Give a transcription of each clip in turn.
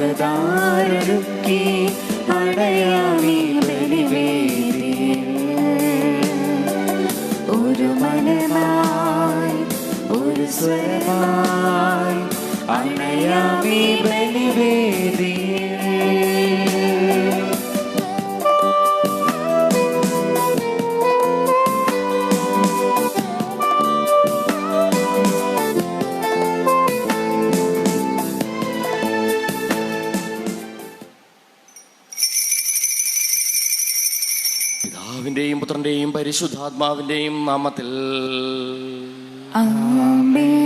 യാഗദാരൊരുക്കി അടയാമീ ബലിവേദിയിൽ. ഒരു മനമായി ഒരു സ്വരമായി അണയാമീ ബലിവേദിയിൽ. പിതാവിന്റെയും പുത്രന്റെയും പരിശുദ്ധാത്മാവിന്റെയും നാമത്തിൽ ആമേൻ.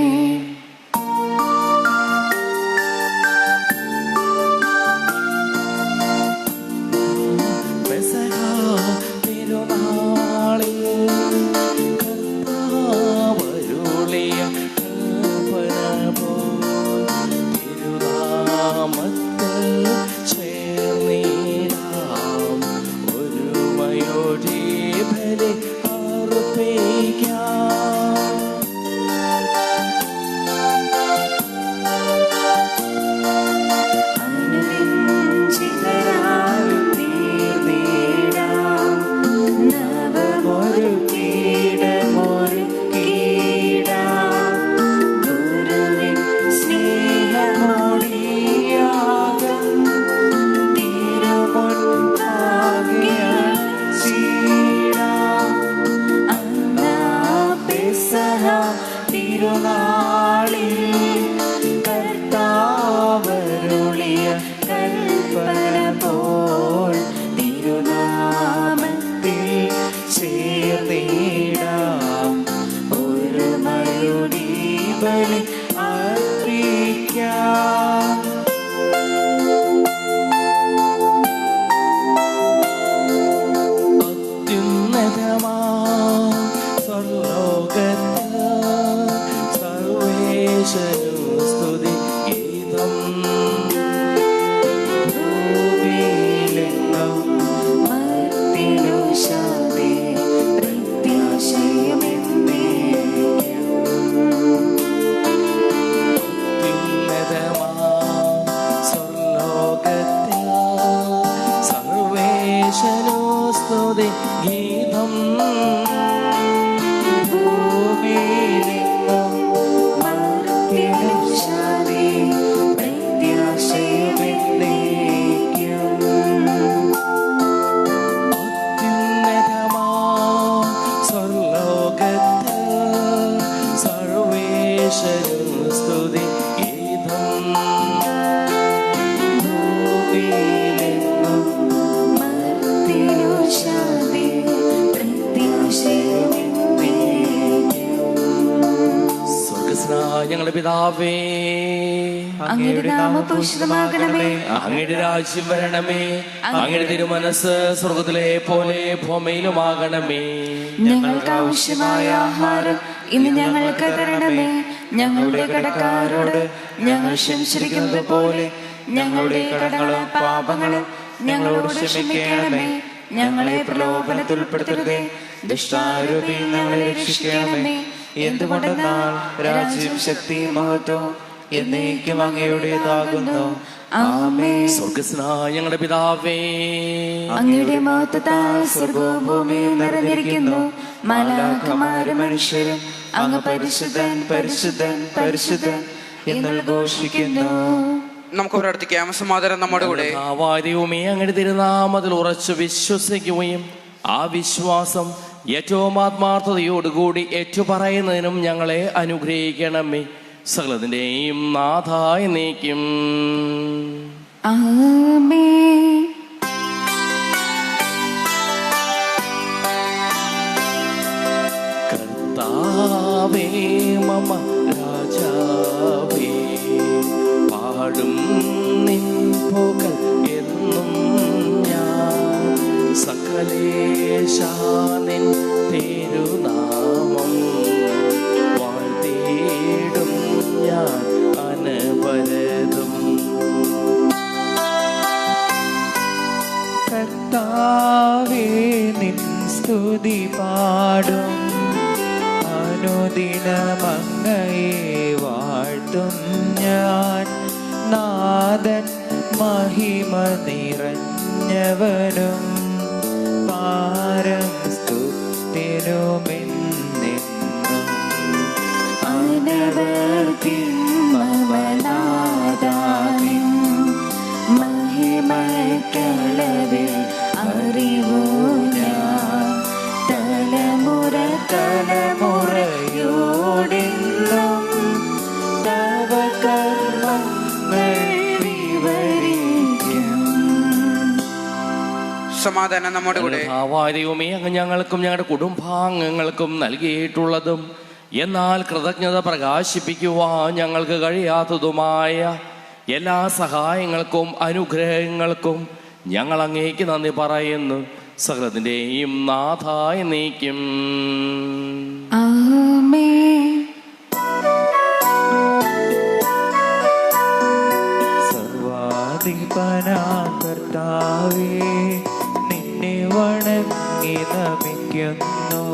ഞങ്ങളുടെ പിതാവേ, അങ്ങയുടെ നാമം പൂജിതമാകണമേ. അങ്ങയുടെ രാജ്യം വരണമേ. അങ്ങയുടെ തിരുമനസ് സ്വർഗ്ഗത്തിലെ പോലെ ഭൂമിയിലുമാകണമേ. ഞങ്ങൾക്ക് ആവശ്യമായ ആഹാരം ഇന്ന് ഞങ്ങൾക്ക് തരണമേ. ഞങ്ങളുടെ കടക്കാരോട് ഞങ്ങൾ ക്ഷമിച്ചിരിക്കുന്നത് പോലെ ഞങ്ങളുടെ കടങ്ങളും പാപങ്ങളും ഞങ്ങളോട് ക്ഷമിക്കണമേ. ഞങ്ങളെ പ്രലോഭനത്തിൽ ഉൾപ്പെടുത്തരുതേ, ദുഷ്ടാരൂപിയിൽ ഞങ്ങളെ രക്ഷിക്കണമേ. എന്തുകൊണ്ടെന്നാൽ രാജ്യം ശക്തിയും മഹത്വവും എന്നേക്കും അങ്ങയുടേതാകുന്നു. ആമേൻ. സ്വർഗ്ഗസ്ഥനായ ഞങ്ങളുടെ പിതാവേ, അങ്ങയുടെ മഹത്വത്താൽ സ്വർഗ്ഗവും ഭൂമിയും നിറഞ്ഞിരിക്കുന്നു. മാലാഖമാരും മനുഷ്യരും അങ്ങ് പരിശുദ്ധൻ പരിശുദ്ധൻ പരിശുദ്ധൻ എന്നുദ്ഘോഷിക്കുന്നു. നമുക്ക് പ്രാർത്ഥിക്കാം. സമാധാനം നമ്മുടെ കൂടെ. ദൈവമേ, അങ്ങയുടെ തിരുനാമത്തിൽ ഉറച്ചു വിശ്വസിക്കുകയും ആ വിശ്വാസം ഏറ്റവും ആത്മാർത്ഥതയോടുകൂടി ഏറ്റുപറയുന്നതിനും ഞങ്ങളെ അനുഗ്രഹിക്കണമേ. സകലത്തിന്റെയും നാഥായ നീക്കും. ആമേൻ. കർത്താവേ മമ രാജാവേ, പാടും നിൻ പുകഴ് എന്നും ഞാൻ. സകലേശാ നിൻ തിരുനാമം വാഴ്ത്തിയിടും ഞാൻ അനവരതും. കർത്താവേ നിൻ സ്തുതി പാടും, അനുദിനമങ്ങയെ വാഴ്ത്തും ഞാൻ. നാഥൻ മഹിമ നിറഞ്ഞവനും പാരം സ്തുതിനുമെന്നെന്നും അനവർത്തിമവനാദാനിൻ മഹിമക്കളവിൽ അറിവു ഞാൻ തലമുറ തലമുറയോടെന്നും തവ കർമ്മങ്ങൾ വിവരിക്കും. സമാധാനം നമ്മുടെ കൂടെ. ദൈവമേ, അങ്ങ് ഞങ്ങൾക്കും ഞങ്ങളുടെ കുടുംബാംഗങ്ങൾക്കും നൽകിയിട്ടുള്ളതും എന്നാൽ കൃതജ്ഞത പ്രകാശിപ്പിക്കുവാൻ ഞങ്ങൾക്ക് കഴിയാത്തതുമായ എല്ലാ സഹായങ്ങൾക്കും അനുഗ്രഹങ്ങൾക്കും ഞങ്ങൾ അങ്ങേക്ക് നന്ദി പറയുന്നു. സകലത്തിൻ്റെയും നാഥായ നീക്കും. ആമേൻ. സർവാധിപനാം കർത്താവേ, നിന്നെ വണങ്ങി നമിക്കുന്നു.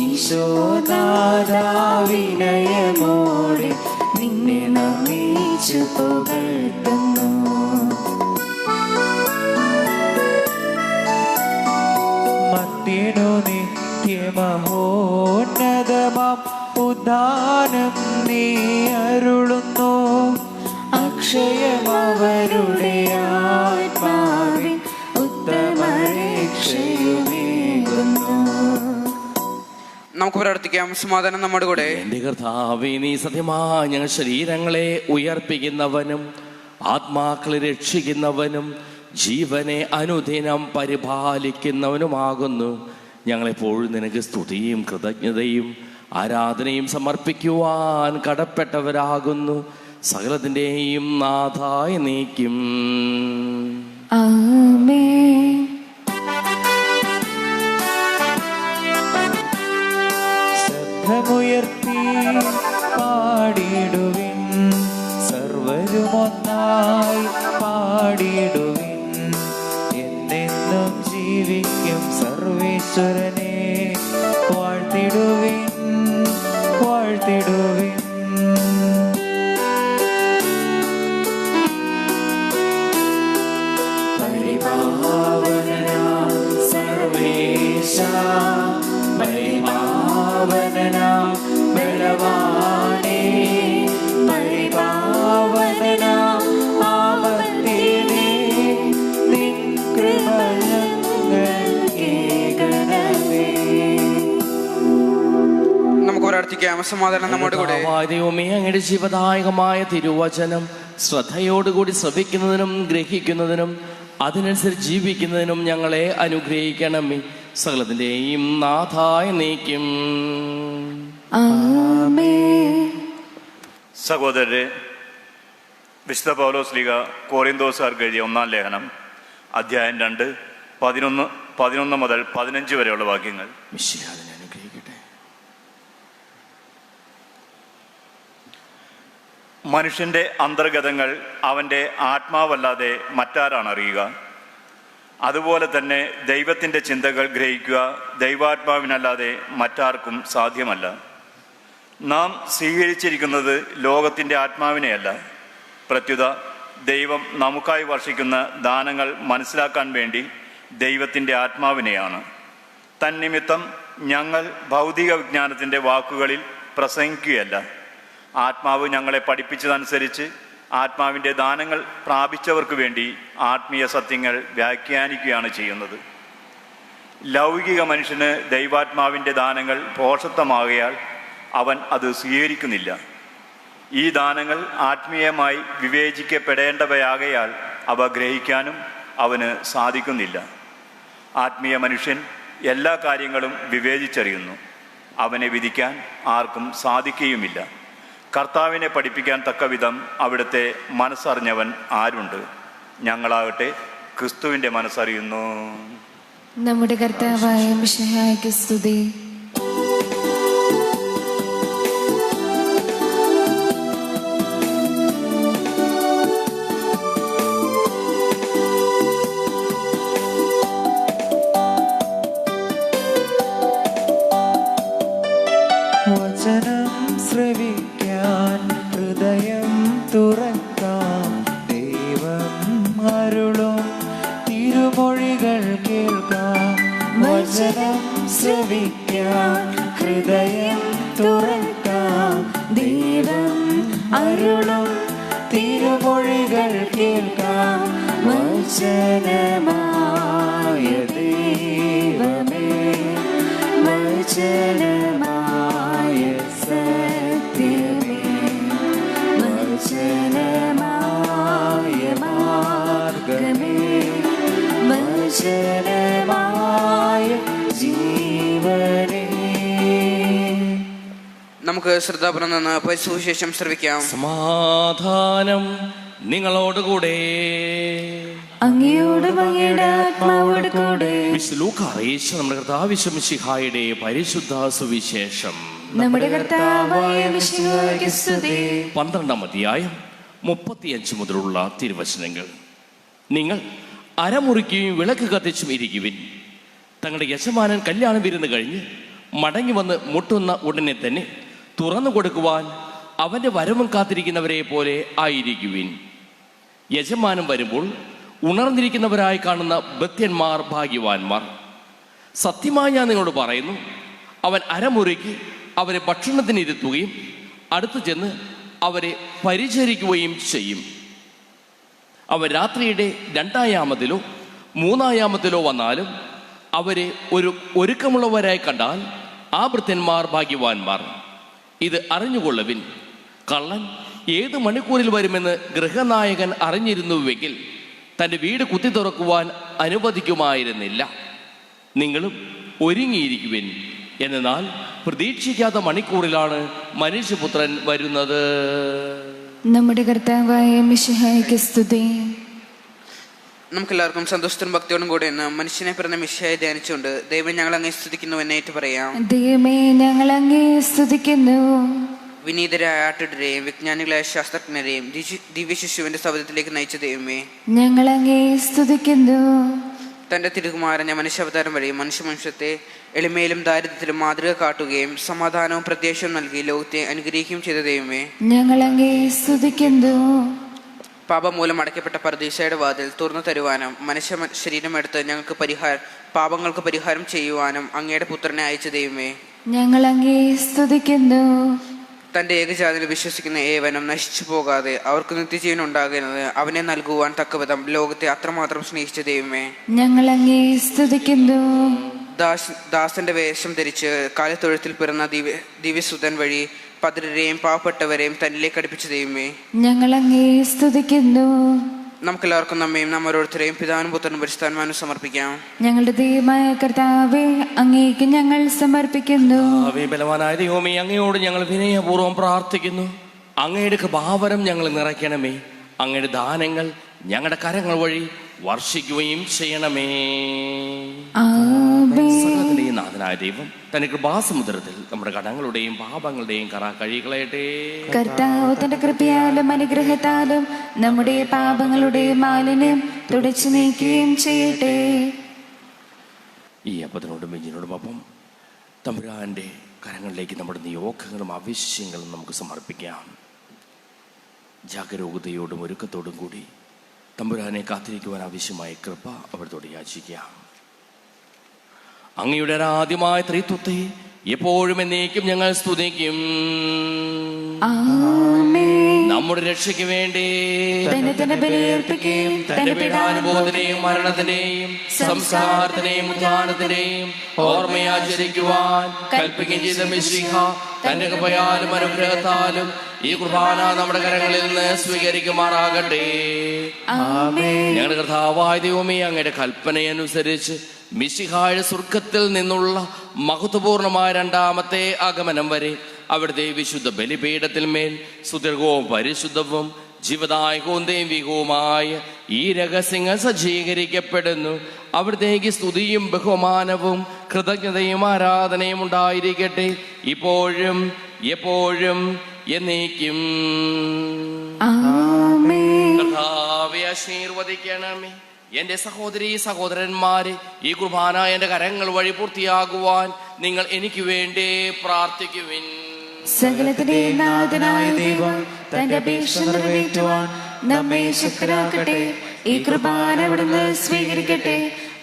ഈശോനാഥാ വിനയമോടെ നിന്നെ നമിച്ചു പുകഴ്ത്തുന്നു. മർത്യനു നിത്യമഹോന്നതമാം ഉദ്ധാനം നീ അരുളുന്നു. അക്ഷയമവരുടെ ആത്മാവിൻ ഉത്തമരക്ഷയുമേകുന്നു. നമുക്ക് പ്രാർത്ഥിക്കാം. സമാധാനം നമ്മുടെ കൂടെ. എൻ്റെ കർത്താവേ, നീ സത്യമായി ഞങ്ങൾ ശരീരങ്ങളെ ഉയർപ്പിക്കുന്നവനും ആത്മാക്കളെ രക്ഷിക്കുന്നവനും ജീവനെ അനുദിനം പരിപാലിക്കുന്നവനുമാകുന്നു. ഞങ്ങളെപ്പോഴും നിനക്ക് സ്തുതിയും കൃതജ്ഞതയും ആരാധനയും സമർപ്പിക്കുവാൻ കടപ്പെട്ടവരാകുന്നു. സകലത്തിൻ്റെയും നാഥായ നീക്കും. ആമേൻ. ശബ്ദമുയർത്തി പാടിടുവിൻ, സർവരുമൊന്നായി പാടിടുവിൻ. എന്നെന്നും ജീവിക്കും സർവേശ്വരനെ വാഴ്ത്തിടുവിൻ, വാഴ്ത്തിടുവിൻ. പരിപാവനനാം സർവേശ, പരിപാവനനാം ബലവാനേ, പരിപാവനനാം ആമത്തേനേ, നിൻ കൃപ ഞങ്ങൾക്കേകണമേ. നമുക്ക് പ്രാർത്ഥിക്കാം. സമാധാനം നമ്മുടെ കൂടെ. ദൈവമേ, അങ്ങയുടെ ജീവദായകമായ തിരുവചനം ശ്രദ്ധയോടുകൂടി ശ്രവിക്കുന്നതിനും ഗ്രഹിക്കുന്നതിനും അതിനനുസരിച്ച് ജീവിക്കുന്നതിനും ഞങ്ങളെ അനുഗ്രഹിക്കണമേ. സകലത്തിൻ്റെയും നാഥായ നീക്കും. ആമേൻ. സഹോദരരെ, വിശുദ്ധ പൗലോസ്ലീഹ കൊറിന്തോസുകാർക്ക് എഴുതിയ 1-ാം ലേഖനം അധ്യായം 2 11 മുതൽ 15 വരെയുള്ള വാക്യങ്ങൾ. മിശിഹാ അതിനെ അനുഗ്രഹിക്കട്ടെ. മനുഷ്യന്റെ അന്തർഗതങ്ങൾ അവൻ്റെ ആത്മാവല്ലാതെ മറ്റാരാണ് അറിയുക? അതുപോലെ തന്നെ ദൈവത്തിൻ്റെ ചിന്തകൾ ഗ്രഹിക്കുക ദൈവാത്മാവിനല്ലാതെ മറ്റാർക്കും സാധ്യമല്ല. നാം സ്വീകരിച്ചിരിക്കുന്നത് ലോകത്തിൻ്റെ ആത്മാവിനെയല്ല, പ്രത്യുത ദൈവം നമുക്കായി വർഷിക്കുന്ന ദാനങ്ങൾ മനസ്സിലാക്കാൻ വേണ്ടി ദൈവത്തിൻ്റെ ആത്മാവിനെയാണ്. തന്നിമിത്തം ഞങ്ങൾ ഭൗതിക വിജ്ഞാനത്തിൻ്റെ വാക്കുകളിൽ പ്രസംഗിക്കുകയല്ല, ആത്മാവ് ഞങ്ങളെ പഠിപ്പിച്ചതനുസരിച്ച് ആത്മാവിൻ്റെ ദാനങ്ങൾ പ്രാപിച്ചവർക്ക് വേണ്ടി ആത്മീയ സത്യങ്ങൾ വ്യാഖ്യാനിക്കുകയാണ് ചെയ്യുന്നത്. ലൗകിക മനുഷ്യന് ദൈവാത്മാവിൻ്റെ ദാനങ്ങൾ പോഷത്വമാകയാൽ അവൻ അത് സ്വീകരിക്കുന്നില്ല. ഈ ദാനങ്ങൾ ആത്മീയമായി വിവേചിക്കപ്പെടേണ്ടവയാകയാൽ അവ ഗ്രഹിക്കാനും അവന് സാധിക്കുന്നില്ല. ആത്മീയ മനുഷ്യൻ എല്ലാ കാര്യങ്ങളും വിവേചിച്ചറിയുന്നു, അവനെ വിധിക്കാൻ ആർക്കും സാധിക്കുകയുമില്ല. കർത്താവിനെ പഠിപ്പിക്കാൻ തക്കവിധം അവിടുത്തെ മനസ്സറിഞ്ഞവൻ ആരുണ്ട്? ഞങ്ങളാകട്ടെ ക്രിസ്തുവിൻ്റെ മനസ്സറിയുന്നു. നമ്മുടെ കർത്താവായ മിശിഹായ്ക്ക് സ്തുതി. വചനം ശ്രവിക്കാൻ ഹൃദയം തുറക്കാം, ദൈവം തിരുമൊഴികൾ കേൾക്കാം വചനമായ ദൈവമേ വചനമായ സത്യമേ വചനമായ മാർഗമേ വചനമായ ജീവനേ. നമുക്ക് ശ്രദ്ധാപുരം നിന്ന് സുവിശേഷം ശ്രവിക്കാം. സമാധാനം നിങ്ങളോടുകൂടെ. അങ്ങയോടും അങ്ങയുടെ ആത്മാവോട് കൂടെ. വിശുദ്ധ ലൂക്കാ അറിയിച്ച നമ്മുടെ കർത്താവ് മിശിഹായുടെ പരിശുദ്ധ സുവിശേഷം. നമ്മുടെ കർത്താവായ മിശിഹായ്ക്ക് സ്തുതി. 12-ാം അധ്യായം 35 മുതലുള്ള തിരുവചനങ്ങൾ. നിങ്ങൾ അരമുറിക്കുകയും വിളക്ക് കത്തിച്ചും ഇരിക്കുവിൻ. തങ്ങളുടെ യജമാനൻ കല്യാണ വിരുന്ന് കഴിഞ്ഞ് മടങ്ങി വന്ന് മുട്ടുന്ന ഉടനെ തന്നെ തുറന്നു കൊടുക്കുവാൻ അവന്റെ വരവും കാത്തിരിക്കുന്നവരെ പോലെ ആയിരിക്കുവിൻ. യജമാനൻ വരുമ്പോൾ ഉണർന്നിരിക്കുന്നവരായി കാണുന്ന ഭൃത്യന്മാർ ഭാഗ്യവാന്മാർ. സത്യമായി ഞാൻ നിങ്ങളോട് പറയുന്നു, അവൻ അരമുറിക്ക് അവരെ ഭക്ഷണത്തിനിരുത്തുകയും അടുത്തു ചെന്ന് അവരെ പരിചരിക്കുകയും ചെയ്യും. അവൻ രാത്രിയുടെ 2-ാം യാമത്തിലോ 3-ാം യാമത്തിലോ വന്നാലും അവരെ ഒരുക്കമുള്ളവരായി കണ്ടാൽ ആ ഭൃത്യന്മാർ ഭാഗ്യവാന്മാർ. ഇത് അറിഞ്ഞുകൊള്ളുവിൻ, കള്ളൻ ഏത് മണിക്കൂറിൽ വരുമെന്ന് ഗൃഹനായകൻ അറിഞ്ഞിരുന്നുവെങ്കിൽ തൻ്റെ വീട് കുത്തി തുറക്കുവാൻ അനുവദിക്കുമായിരുന്നില്ല. നിങ്ങളും ഒരുങ്ങിയിരിക്കുവിൻ, എന്നാൽ പ്രതീക്ഷിക്കാത്ത മണിക്കൂറിലാണ് മനുഷ്യപുത്രൻ വരുന്നത്. നമ്മുടെ കർത്താവായ മിശിഹായ്ക്ക് സ്തുതി. നമുക്കെല്ലാവർക്കും സന്തോഷത്തിനും ഭക്തിയോടും കൂടെ ഇന്ന് മനുഷ്യനെ പിറന്ന മിശിഹായെ ധ്യാനിച്ചുകൊണ്ട് ദൈവം ഞങ്ങൾ അങ്ങേ സ്തുതിക്കുന്നു എന്നേറ്റ് പറയാം. ദൈവമേ, ഞങ്ങൾ അങ്ങേ സ്തുതിക്കുന്നു. വിനീതരായ ആട്ടിടരെയും വിജ്ഞാനികളായ ശാസ്ത്രജ്ഞരെയും ദിവ്യശിശുവിന്റെ സൗദത്തിലേക്ക് നയിച്ച ദൈവമേ, ഞങ്ങൾ അങ്ങേ സ്തുതിക്കുന്നു. തന്റെ തിരുകുമാരനെ മനുഷ്യാവതാരം വഴി മനുഷ്യവംശത്തെ എളിമയിലും ദാരിദ്ര്യത്തിലും മാതൃക കാട്ടുകയും സമാധാനവും പ്രത്യാശയും നൽകി ലോകത്തെ അനുഗ്രഹിക്കുകയും ചെയ്ത ദൈവമേ, ഞങ്ങൾ അങ്ങേ സ്തുതിക്കുന്നു. പാപം മൂലം അടയ്ക്കപ്പെട്ട പർദീസയുടെ വാതിൽ തുറന്നു തരുവാനും മനുഷ്യ ശരീരം എടുത്ത് ഞങ്ങൾക്ക് പാപങ്ങൾക്ക് പരിഹാരം ചെയ്യുവാനും അങ്ങയുടെ പുത്രനെ അയച്ച ദൈവമേ, ഞങ്ങൾ അങ്ങേ സ്തുതിക്കുന്നു. തന്റെ ഏകജാതിയിൽ വിശ്വസിക്കുന്ന ഏവനും നശിച്ചു പോകാതെ അവർക്ക് നിത്യജീവൻ ഉണ്ടാകുന്നത് അവനെ നൽകുവാൻ തക്കവിധം ലോകത്തെ അത്രമാത്രം സ്നേഹിച്ച ദൈവമേ, ഞങ്ങൾ അങ്ങേ സ്തുതിക്കുന്നു. ദാസന്റെ വേഷം ധരിച്ച് കാലത്തൊഴുത്തിൽ പിറന്ന ദിവ്യസുതൻ വഴി പതിരരെയും പാവപ്പെട്ടവരെയും തന്നിലേക്ക് അടുപ്പിച്ച ദൈവമേ, ഞങ്ങൾ അങ്ങേ സ്തുതിക്കുന്നു. നമുക്കെല്ലാവർക്കും നമ്മയും നാം ഓരോരുത്തരെയും പിതാവിനും പുത്രനും പരിശുദ്ധാത്മാവിനും സമർപ്പിക്കാം. ഞങ്ങളുടെ ദൈവമായ കർത്താവേ, അങ്ങേക്ക് ഞങ്ങൾ സമർപ്പിക്കുന്നു. ബലവാനായ ദൈവമേ, അങ്ങയോട് ഞങ്ങൾ വിനയപൂർവ്വം പ്രാർത്ഥിക്കുന്നു. അങ്ങയുടെ കൃപാവരം ഞങ്ങൾ നിറയ്ക്കണമേ. അങ്ങയുടെ ദാനങ്ങൾ ഞങ്ങളുടെ കരങ്ങൾ വഴി വർഷിക്കുകയും ചെയ്യണമേ. സകലത്തിന്റെയും നാഥനായ ദൈവം തന്റെ കൃപാസമുദ്രത്തിൽ നമ്മുടെ കടങ്ങളുടെയും പാപങ്ങളുടെയും കറ കഴുകിക്കളയട്ടെ. കർത്താവ് തന്റെ കൃപയാലും അനുഗ്രഹത്താലും നമ്മുടെ പാപങ്ങളുടെ മാലിന്യം തുടച്ചു നീക്കുകയും ചെയ്യട്ടെ. ഈ അപ്പത്തിനോടും മെഞ്ചിനോടും ഒപ്പം തമ്പുരാന്റെ കരങ്ങളിലേക്ക് നമ്മുടെ നിയോഗങ്ങളും ആവശ്യങ്ങളും നമുക്ക് സമർപ്പിക്കാം. ജാഗരൂകതയോടും ഒരുക്കത്തോടും കൂടി തമ്പുരാനെ കാത്തിരിക്കുവാൻ ആവശ്യമായ കൃപ അവിടത്തോട് യാചിക്കാം. അങ്ങയുടെ ആദ്യമായ ത്രിത്വത്തെ എപ്പോഴും എന്നേക്കും ഞങ്ങൾ സ്തുതിക്കും. നമ്മുടെ രക്ഷയ്ക്ക് വേണ്ടി തന്നെ ബലിയർപ്പിക്കുകയും തന്റെ പീഡാനുഭവത്തിന്റെയും മരണത്തിന്റെയും സംസ്കാരത്തിന്റെയും ഉത്ഥാനത്തിന്റെയും ഓർമ്മയാചരിക്കുവാൻ കൽപ്പിക്കുകയും ചെയ്ത മിശിഹ തന്റെ കൃപയാലും അനുഗ്രഹത്താലും ഈ കുർബാന നമ്മുടെ കരങ്ങളിൽ നിന്ന് സ്വീകരിക്കുമാറാകട്ടെ. ഞങ്ങളുടെ കർത്താവായ ദൈവമേ, അങ്ങയുടെ കൽപ്പനയനുസരിച്ച് മിശിഹായുടെ സ്വർഗത്തിൽ നിന്നുള്ള മഹത്വപൂർണമായ 2ാമത്തെ ആഗമനം വരെ അവിടുത്തെ വിശുദ്ധ ബലിപീഠത്തിൽ മേൽ സുദീർഘവും പരിശുദ്ധവും ജീവദായകവും ദൈവികവുമായ ഈ രഹസ്യങ്ങൾ സജ്ജീകരിക്കപ്പെടുന്നു. അവിടത്തേക്ക് സ്തുതിയും ബഹുമാനവും കൃതജ്ഞതയും ആരാധനയും ഉണ്ടായിരിക്കട്ടെ, ഇപ്പോഴും എപ്പോഴും എന്നേക്കും. കർത്താവേ, ആശീർവദിക്കണമേ. എന്റെ സഹോദരീ സഹോദരന്മാരെ, ഈ കുർബാന എന്റെ കരങ്ങൾ വഴി പൂർത്തിയാകുവാൻ നിങ്ങൾ എനിക്ക് വേണ്ടി പ്രാർത്ഥിക്കുവിൻ. സകലത്തിന്റെയും നാഥനായ ദൈവം തന്റെ അപേക്ഷ നിറവേറ്റുവാൻ നമ്മെ ശക്തരാക്കട്ടെ. ഈ കൃപാന അവിടുന്ന് സ്വീകരിക്കട്ടെ.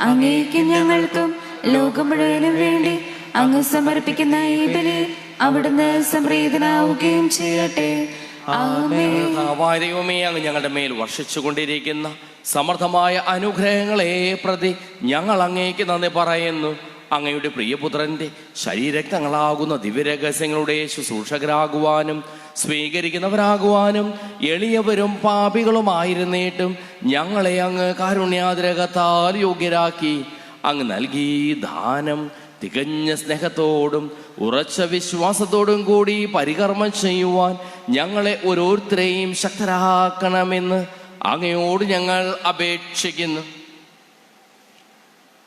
അങ്ങേക്കും ഞങ്ങൾക്കും ലോകം മുഴുവനും വേണ്ടി അങ്ങ് സമർപ്പിക്കുന്ന ഈ ബലി അവിടുന്ന് സംപ്രീതനാവുകയും ചെയ്യട്ടെ. ആമേൻ. കർത്താവായ ദൈവമേ, അങ്ങ് ഞങ്ങളുടെ മേൽ വർഷിച്ചുകൊണ്ടിരിക്കുന്ന സമൃദ്ധമായ അനുഗ്രഹങ്ങളെ പ്രതി ഞങ്ങൾ അങ്ങേക്ക് നന്ദി പറയുന്നു. അങ്ങയുടെ പ്രിയപുത്രന്റെ ശരീരക്തങ്ങളാകുന്ന ദിവ്യരഹസ്യങ്ങളുടെ ശുശ്രൂഷകരാകുവാനും സ്വീകരിക്കുന്നവരാകുവാനും എളിയവരും പാപികളുമായിരുന്നിട്ടും ഞങ്ങളെ അങ്ങ് കാരുണ്യാതിരകത്താൽ യോഗ്യരാക്കി. അങ്ങ് നൽകി ദാനം തികഞ്ഞ സ്നേഹത്തോടും ഉറച്ച വിശ്വാസത്തോടും കൂടി പരികർമ്മം ചെയ്യുവാൻ ഞങ്ങളെ ഓരോരുത്തരെയും ശക്തരാക്കണമെന്ന് അങ്ങയോട് ഞങ്ങൾ അപേക്ഷിക്കുന്നു.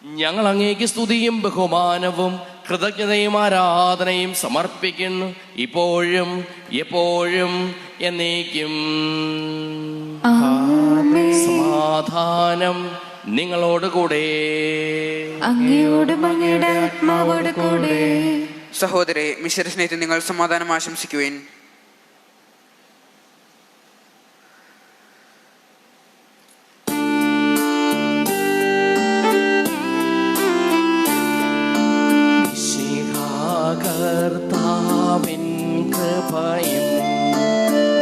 ഞങ്ങൾ അങ്ങേക്ക് സ്തുതിയും ബഹുമാനവും കൃതജ്ഞതയും ആരാധനയും സമർപ്പിക്കുന്നു, ഇപ്പോഴും എപ്പോഴും എന്നേക്കും. ആമേൻ. സമാധാനം നിങ്ങളോട് കൂടെ. അങ്ങയോടും അങ്ങയുടെ ആത്മാവോട് കൂടെ. സഹോദരെ, മിശ്ര സ്നേഹത്തിൽ നിങ്ങൾ സമാധാനം ആശംസിക്കുവേൻ. കർത്താവിൻ കൃപയും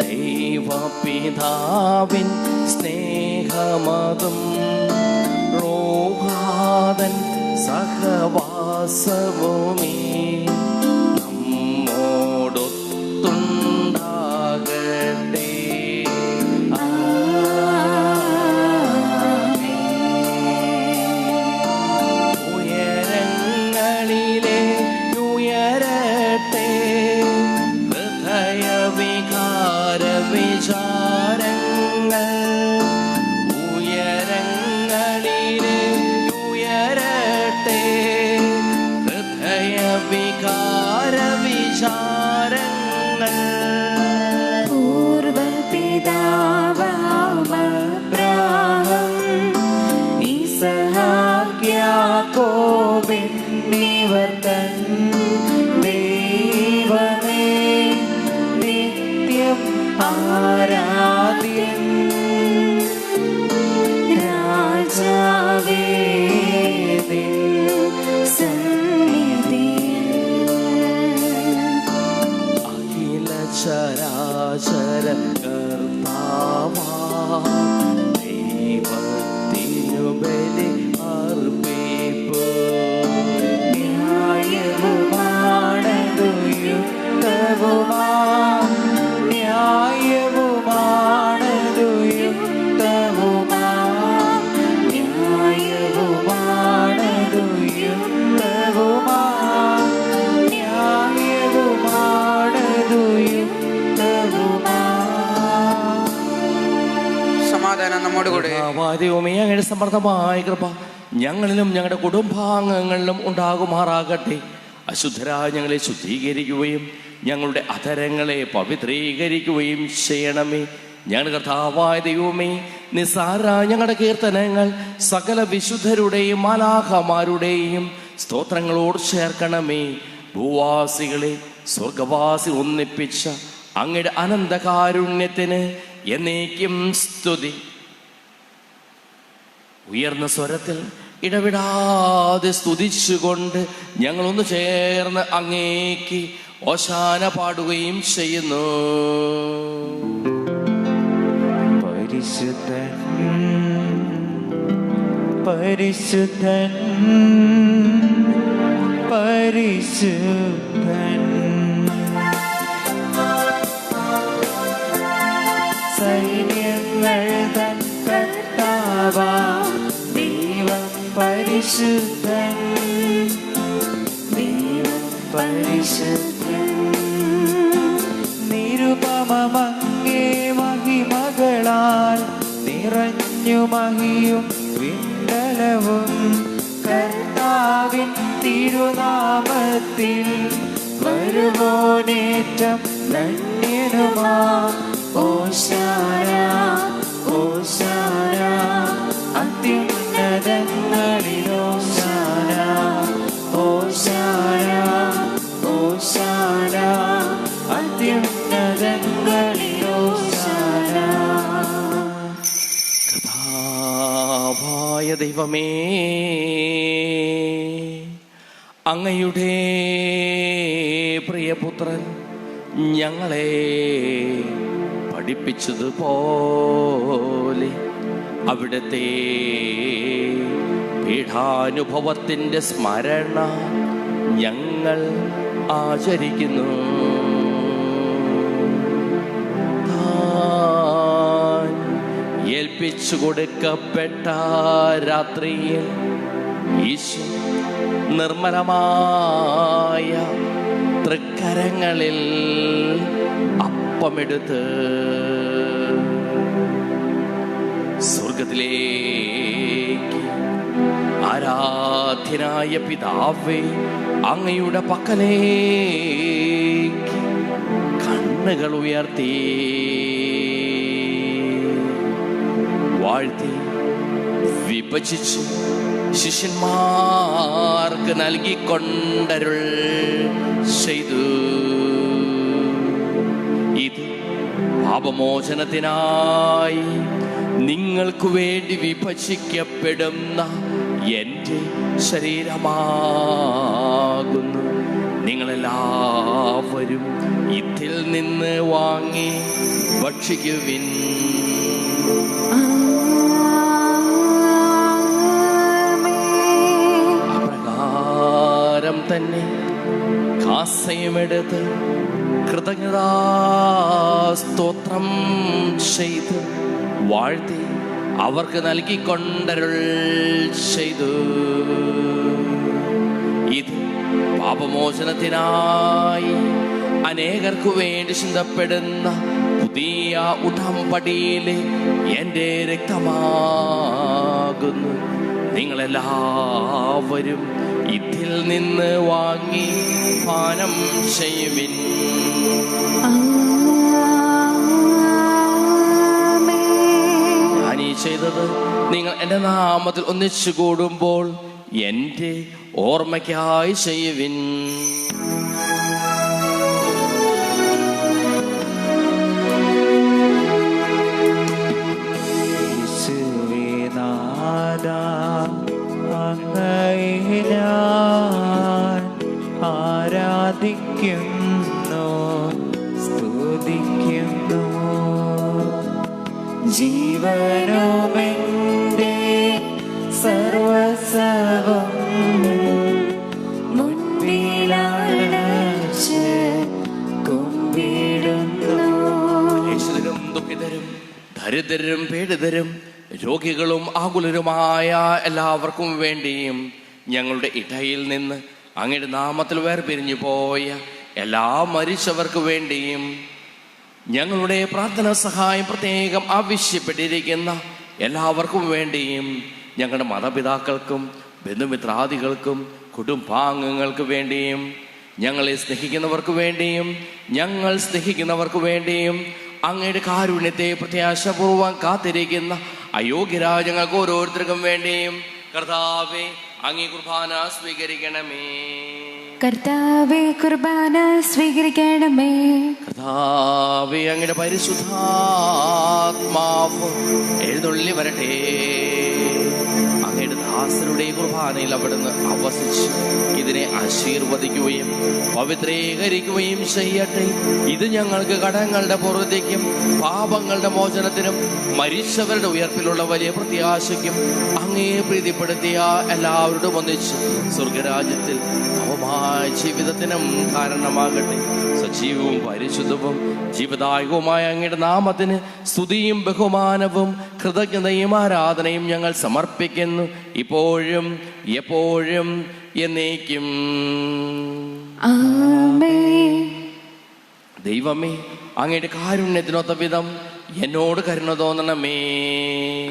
ദൈവപിതാവിൻ സ്നേഹമതും റോഹാദൻ സഹവാസവുമേ നമ്മോടൊത്തുണ്ടാകട്ടെ. ഉയരങ്ങളിലെ ഉയരട്ടെ ഹൃദയവികാര വിചാരങ്ങൾ. ഉയരങ്ങളിലെ ഉയരട്ടെ ഹൃദയവികാര വിചാരങ്ങൾ. പൂർവപിതാവാം അബ്രാഹാം, ഇസഹാക്ക്, യാക്കോബ് എന്നിവർ തൻ ദൈവമേ, നിത്യം ആരാധ്യൻ. രാജാവേ നിൻ സന്നിധിയിൽ അഖില ചരാചര കർത്താവാ ദൈവത്തിനു ബലി അർപ്പിപ്പൂ. ന്യായവുമാണതു യുക്തവുമാം, ന്യായവുമാണതു യുക്തവുമാം, ന്യായവുമാണതു യുക്തവുമാം, ന്യായവുമാണതു യുക്തവുമാം. സമാധാനം നമ്മോടുകൂടെ. ദൈവമേ, അങ്ങയുടെ സമൃദ്ധമായ കൃപ ഞങ്ങളിലും ഞങ്ങളുടെ കുടുംബാംഗങ്ങളിലും ഉണ്ടാകുമാറാകട്ടെ. അശുദ്ധരായ ഞങ്ങളെ ശുദ്ധീകരിക്കുകയും ഞങ്ങളുടെ അധരങ്ങളെ പവിത്രീകരിക്കുകയും ചെയ്യണമേ. ഞങ്ങളുടെ കർത്താവായ ദൈവമേ, നിസ്സാരരായ ഞങ്ങളുടെ കീർത്തനങ്ങൾ സകല വിശുദ്ധരുടെയും മാലാഖമാരുടെയും സ്തോത്രങ്ങളോട് ചേർക്കണമേ. ഭൂവാസികളെ സ്വർഗവാസി ഒന്നിപ്പിച്ച അങ്ങയുടെ അനന്തകാരുണ്യത്തിന് എന്നേക്കും സ്തുതി. ഉയർന്ന സ്വരത്തിൽ ഇടവിടാതെ സ്തുതിച്ചുകൊണ്ട് ഞങ്ങളൊന്ന് ചേർന്ന് അങ്ങേക്ക് ഓശാന പാടുകയും ചെയ്യുന്നു. പരിശുദ്ധൻ പരിശുദ്ധൻ പരിശുദ്ധൻ, സൈന്യങ്ങൾ തൻ കർത്താവാം ദൈവം പരിശുദ്ധൻ, ദൈവം പരിശുദ്ധൻ. നിരുപമങ്ങേ മഹിമകളാൽ നിറഞ്ഞു മഹിയും വിണ്ടലവും കർത്താവിൻ തിരുനാമത്തിൽ വരുവോനേറ്റം ധന്യനുമാ. ഓശാന ഓശാന അത്യുന്നതങ്ങളിൽ ഓശാന, ഓശാന ഓശാന അത്യുന്നതങ്ങളിൽ ഓശാന. കർത്താവായ ദൈവമേ, അങ്ങയുടെ പ്രിയപുത്രൻ ഞങ്ങളെ പഠിപ്പിച്ചതുപോലെ അവിടുത്തെ പീഠാനുഭവത്തിൻ്റെ സ്മരണ ഞങ്ങൾ ആചരിക്കുന്നു. താൻ ഏൽപ്പിച്ചു കൊടുക്കപ്പെട്ട രാത്രിയിൽ ഈശോ നിർമ്മലമായ തൃക്കരങ്ങളിൽ അപ്പമെടുത്ത് സ്വർഗത്തിലേക്ക് ആരാധ്യനായ പിതാവേ, അങ്ങയുടെ പക്കലേക്ക് കണ്ണുകൾ ഉയർത്തി വാഴ്ത്തി വിഭജിച്ച് ശിഷ്യന്മാർക്ക് നൽകിക്കൊണ്ടരുൾ ചെയ്തു. ഇത് പാപമോചനത്തിനായി നിങ്ങൾക്ക് വേണ്ടി വിഭജിക്കപ്പെടുന്ന എൻ്റെ ശരീരമാകുന്നു. നിങ്ങളെല്ലാവരും ഇതിൽ നിന്ന് വാങ്ങി ഭക്ഷിക്കുവിൻ. അപ്രകാരം തന്നെ കാസയുമെടുത്ത് കൃതജ്ഞതാസ്തോത്രം ചെയ്ത് വാഴ്ത്തി അവർക്ക് നൽകിക്കൊണ്ടരുൾ ചെയ്തു. ഇത് പാപമോചനത്തിനായി അനേകർക്കു വേണ്ടി ചിന്തപ്പെടുന്ന പുതിയ ഉടമ്പടിയിലെ എൻ്റെ രക്തമാകുന്നു. നിങ്ങളെല്ലാവരും ഇതിൽ നിന്ന് വാങ്ങി പാനം ചെയ്യുവിൻ. ഞാനീ ചെയ്തത് നിങ്ങൾ എൻ്റെ നാമത്തിൽ ഒന്നിച്ചു കൂടുമ്പോൾ എൻ്റെ ഓർമ്മയ്ക്കായി ചെയ്യുവിൻ. അങ്ങയെ ഞാൻ ആരാധിക്കുന്നു, സ്തുതിക്കുന്നു. ജീവനുമെൻ്റെ സർവസ്വവും മുൻപിലണച്ച് കുമ്പിടുന്നു. യേശുവിനും ദുഃഖിതരും ദരിദ്രരും പീഡിതരും രോഗികളും ആകുലരുമായ എല്ലാവർക്കും വേണ്ടിയും ഞങ്ങളുടെ ഇടയിൽ നിന്ന് അങ്ങയുടെ നാമത്തിൽ വേർപിരിഞ്ഞു പോയ എല്ലാ മരിച്ചവർക്ക് വേണ്ടിയും ഞങ്ങളുടെ പ്രാർത്ഥനാ സഹായം പ്രത്യേകം ആവശ്യപ്പെട്ടിരിക്കുന്ന എല്ലാവർക്കും വേണ്ടിയും ഞങ്ങളുടെ മാതാപിതാക്കൾക്കും ബന്ധുമിത്രാദികൾക്കും കുടുംബാംഗങ്ങൾക്ക് വേണ്ടിയും ഞങ്ങളെ സ്നേഹിക്കുന്നവർക്ക് വേണ്ടിയും ഞങ്ങൾ സ്നേഹിക്കുന്നവർക്ക് വേണ്ടിയും അങ്ങയുടെ കാരുണ്യത്തെ പ്രത്യാശപൂർവ്വം കാത്തിരിക്കുന്ന അയോഗ്യരായ ഞങ്ങൾക്ക് ഓരോരുത്തർക്കും വേണ്ടിയും കർത്താവേ അങ്ങേ കുർബാന സ്വീകരിക്കണമേ. കർത്താവേ കുർബാന സ്വീകരിക്കണമേ. കർത്താവേ അങ്ങയുടെ പരിശുദ്ധാത്മാവ് എഴുന്നള്ളി വരട്ടെ. അങ്ങയുടെ ദാസരുടെ കുർബാനയിൽ അവിടുന്ന് അവസിച്ച് ഇതിനെ ആശീർവദിക്കുകയും പവിത്രീകരിക്കുകയും ചെയ്യട്ടെ. ഇത് ഞങ്ങൾക്ക് കടങ്ങളുടെ പൂർത്തിക്കും പാപങ്ങളുടെ മോചനത്തിനും മരിച്ചവരുടെ ഉയർപ്പിലുള്ള വലിയ പ്രത്യാശയ്ക്കും അങ്ങേ പ്രീതിപ്പെടുത്തിയ എല്ലാവരോടും ഒന്നിച്ച് സ്വർഗരാജ്യത്തിൽ നവമായ ജീവിതത്തിനും കാരണമാകട്ടെ. സജീവവും പരിശുദ്ധവും ജീവദായകവുമായ അങ്ങയുടെ നാമത്തിന് സ്തുതിയും ബഹുമാനവും കൃതജ്ഞതയും ആരാധനയും ഞങ്ങൾ സമർപ്പിക്കുന്നു, ഇപ്പോഴും എപ്പോഴും എന്നേക്കും. ആമേൻ. ദൈവമേ, അങ്ങയുടെ കാരുണ്യത്തിനൊത്ത വിധം എന്നോട് കരുണ തോന്നണമേ.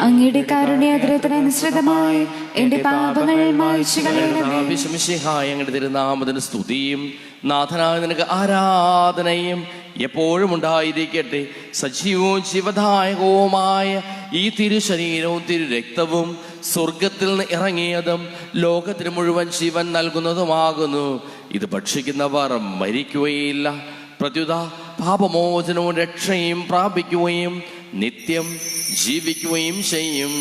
അങ്ങയുടെ കാരുണ്യാഗ്രഹത്തിനനുസൃതമായി എന്റെ പാപങ്ങൾ മായ്ച്ചു കളയണമേ. വിശുമിശിഹായ അങ്ങയുടെ തിരുനാമത്തിന് സ്തുതിയും നാഥനായ നിനക്ക് ആരാധനയും എപ്പോഴും ഉണ്ടായിരിക്കട്ടെ. സജീവവും ജീവദായകവുമായ ഈ തിരുശരീരവും തിരുരക്തവും സ്വർഗത്തിൽ നിന്ന് ഇറങ്ങിയതും ലോകത്തിന് മുഴുവൻ ജീവൻ നൽകുന്നതുമാകുന്നു. ഇത് ഭക്ഷിക്കുന്നവർ മരിക്കുകയില്ല, പ്രത്യുത പാപമോചനവും രക്ഷയും പ്രാപിക്കുകയും നിത്യം ജീവിക്കുകയും ചെയ്യും.